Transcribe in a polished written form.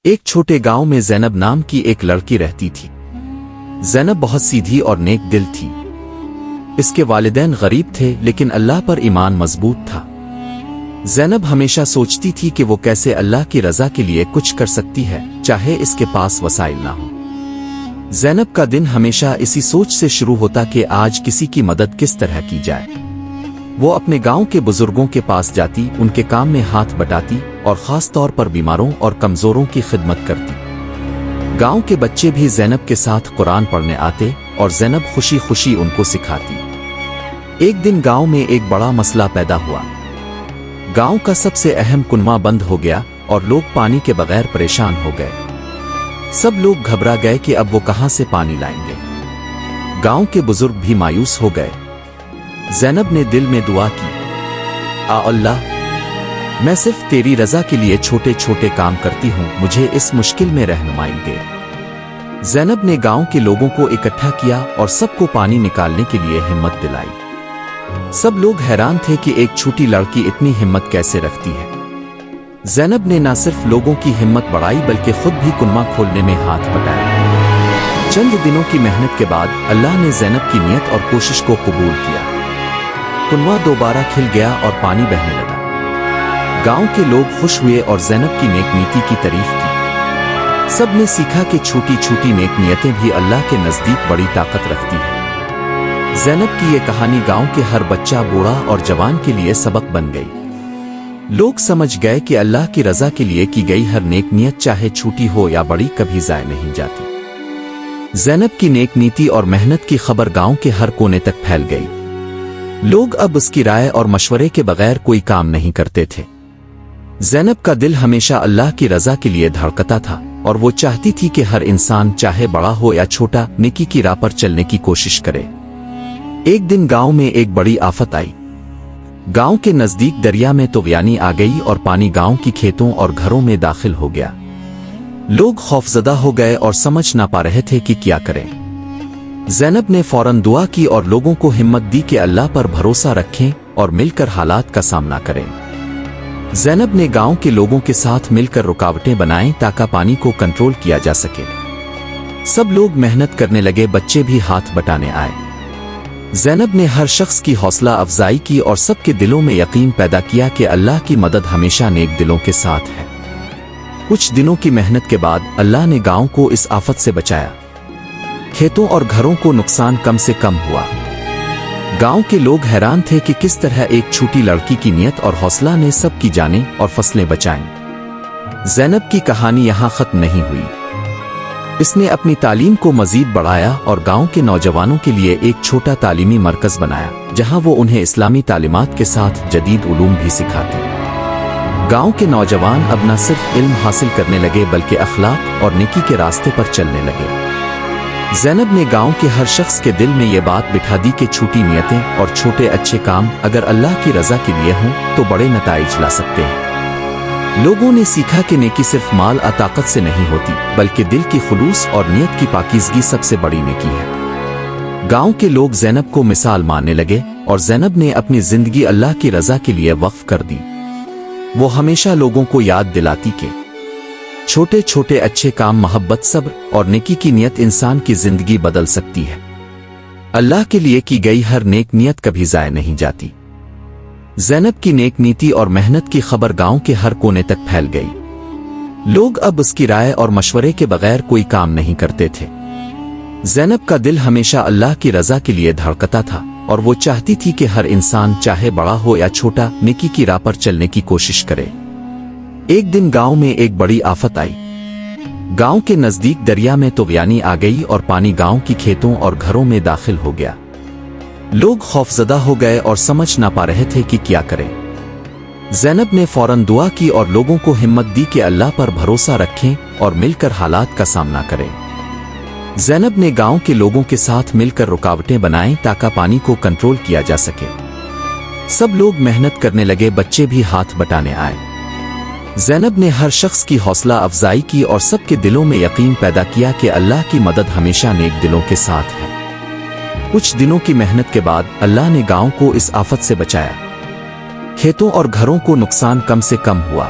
ایک چھوٹے گاؤں میں زینب نام کی ایک لڑکی رہتی تھی۔ زینب بہت سیدھی اور نیک دل تھی۔ اس کے والدین غریب تھے لیکن اللہ پر ایمان مضبوط تھا۔ زینب ہمیشہ سوچتی تھی کہ وہ کیسے اللہ کی رضا کے لیے کچھ کر سکتی ہے، چاہے اس کے پاس وسائل نہ ہو۔ زینب کا دن ہمیشہ اسی سوچ سے شروع ہوتا کہ آج کسی کی مدد کس طرح کی جائے۔ وہ اپنے گاؤں کے بزرگوں کے پاس جاتی، ان کے کام میں ہاتھ بٹاتی اور خاص طور پر بیماروں اور کمزوروں کی خدمت کرتی۔ گاؤں کے بچے بھی زینب کے ساتھ قرآن پڑھنے آتے اور زینب خوشی خوشی ان کو سکھاتی۔ ایک دن گاؤں میں ایک بڑا مسئلہ پیدا ہوا۔ گاؤں کا سب سے اہم کنواں بند ہو گیا اور لوگ پانی کے بغیر پریشان ہو گئے۔ سب لوگ گھبرا گئے کہ اب وہ کہاں سے پانی لائیں گے۔ گاؤں کے بزرگ بھی مایوس ہو گئے۔ زینب نے دل میں دعا کی، اللہ، میں صرف تیری رضا کے لیے چھوٹے چھوٹے کام کرتی ہوں، مجھے اس مشکل میں رہنمائی دے۔ زینب نے گاؤں کے لوگوں کو اکٹھا کیا اور سب کو پانی نکالنے کے لیے ہمت دلائی۔ سب لوگ حیران تھے کہ ایک چھوٹی لڑکی اتنی ہمت کیسے رکھتی ہے۔ زینب نے نہ صرف لوگوں کی ہمت بڑھائی بلکہ خود بھی کنواں کھولنے میں ہاتھ بٹایا۔ چند دنوں کی محنت کے بعد اللہ نے زینب کی نیت اور کوشش کو قبول کیا۔ کنواں دوبارہ کھل گیا اور پانی بہنے لگا۔ گاؤں کے لوگ خوش ہوئے اور زینب کی نیک نیتی کی تعریف کی۔ سب نے سیکھا کہ چھوٹی چھوٹی نیک نیتیں بھی اللہ کے نزدیک بڑی طاقت رکھتی ہیں۔ زینب کی یہ کہانی گاؤں کے ہر بچہ، بوڑھا اور جوان کے لیے سبق بن گئی۔ لوگ سمجھ گئے کہ اللہ کی رضا کے لیے کی گئی ہر نیک نیت، چاہے چھوٹی ہو یا بڑی، کبھی ضائع نہیں جاتی۔ زینب کی نیک نیتی اور محنت کی خبر گاؤں کے ہر کونے تک پھیل گئی۔ لوگ اب اس کی رائے اور مشورے کے بغیر کوئی کام نہیں کرتے تھے۔ زینب کا دل ہمیشہ اللہ کی رضا کے لیے دھڑکتا تھا اور وہ چاہتی تھی کہ ہر انسان، چاہے بڑا ہو یا چھوٹا، نیکی کی راہ پر چلنے کی کوشش کرے۔ ایک دن گاؤں میں ایک بڑی آفت آئی۔ گاؤں کے نزدیک دریا میں طغیانی آ گئی اور پانی گاؤں کی کھیتوں اور گھروں میں داخل ہو گیا۔ لوگ خوفزدہ ہو گئے اور سمجھ نہ پا رہے تھے کہ کیا کریں۔ زینب نے فوراً دعا کی اور لوگوں کو ہمت دی کہ اللہ پر بھروسہ رکھیں اور مل کر حالات کا سامنا کریں۔ زینب نے گاؤں کے لوگوں کے ساتھ مل کر رکاوٹیں بنائیں تاکہ پانی کو کنٹرول کیا جا سکے۔ سب لوگ محنت کرنے لگے، بچے بھی ہاتھ بٹانے آئے۔ زینب نے ہر شخص کی حوصلہ افزائی کی اور سب کے دلوں میں یقین پیدا کیا کہ اللہ کی مدد ہمیشہ نیک دلوں کے ساتھ ہے۔ کچھ دنوں کی محنت کے بعد اللہ نے گاؤں کو اس آفت سے بچایا۔ کھیتوں اور گھروں کو نقصان کم سے کم ہوا۔ گاؤں کے لوگ حیران تھے کہ کس طرح ایک چھوٹی لڑکی کی نیت اور حوصلہ نے سب کی جانیں اور فصلیں بچائیں۔ زینب کی کہانی یہاں ختم نہیں ہوئی۔ اس نے اپنی تعلیم کو مزید بڑھایا اور گاؤں کے نوجوانوں کے لیے ایک چھوٹا تعلیمی مرکز بنایا، جہاں وہ انہیں اسلامی تعلیمات کے ساتھ جدید علوم بھی سکھاتے۔ گاؤں کے نوجوان اب نہ صرف علم حاصل کرنے لگے بلکہ اخلاق اور نیکی کے راستے پر چلنے لگے۔ زینب نے گاؤں کے ہر شخص کے دل میں یہ بات بٹھا دی کہ چھوٹی نیتیں اور چھوٹے اچھے کام اگر اللہ کی رضا کے لیے ہوں تو بڑے نتائج لا سکتے ہیں۔ لوگوں نے سیکھا کہ نیکی صرف مال اور طاقت سے نہیں ہوتی بلکہ دل کی خلوص اور نیت کی پاکیزگی سب سے بڑی نیکی ہے۔ گاؤں کے لوگ زینب کو مثال ماننے لگے اور زینب نے اپنی زندگی اللہ کی رضا کے لیے وقف کر دی۔ وہ ہمیشہ لوگوں کو یاد دلاتی کہ چھوٹے چھوٹے اچھے کام، محبت، صبر اور نیکی کی نیت انسان کی زندگی بدل سکتی ہے۔ اللہ کے لیے کی گئی ہر نیک نیت کبھی ضائع نہیں جاتی۔ زینب کی نیک نیتی اور محنت کی خبر گاؤں کے ہر کونے تک پھیل گئی۔ لوگ اب اس کی رائے اور مشورے کے بغیر کوئی کام نہیں کرتے تھے۔ زینب کا دل ہمیشہ اللہ کی رضا کے لیے دھڑکتا تھا اور وہ چاہتی تھی کہ ہر انسان، چاہے بڑا ہو یا چھوٹا، نیکی کی راہ پر چلنے کی کوشش کرے۔ ایک دن گاؤں میں ایک بڑی آفت آئی۔ گاؤں کے نزدیک دریا میں طغیانی آ گئی اور پانی گاؤں کی کھیتوں اور گھروں میں داخل ہو گیا۔ لوگ خوفزدہ ہو گئے اور سمجھ نہ پا رہے تھے کہ کیا کریں۔ زینب نے فوراً دعا کی اور لوگوں کو ہمت دی کہ اللہ پر بھروسہ رکھیں اور مل کر حالات کا سامنا کریں۔ زینب نے گاؤں کے لوگوں کے ساتھ مل کر رکاوٹیں بنائیں تاکہ پانی کو کنٹرول کیا جا سکے۔ سب لوگ محنت کرنے لگے، بچے بھی ہاتھ بٹانے آئے۔ زینب نے ہر شخص کی حوصلہ افزائی کی اور سب کے دلوں میں یقین پیدا کیا کہ اللہ کی مدد ہمیشہ نیک دلوں کے ساتھ ہے۔ کچھ دنوں کی محنت کے بعد اللہ نے گاؤں کو اس آفت سے بچایا۔ کھیتوں اور گھروں کو نقصان کم سے کم ہوا۔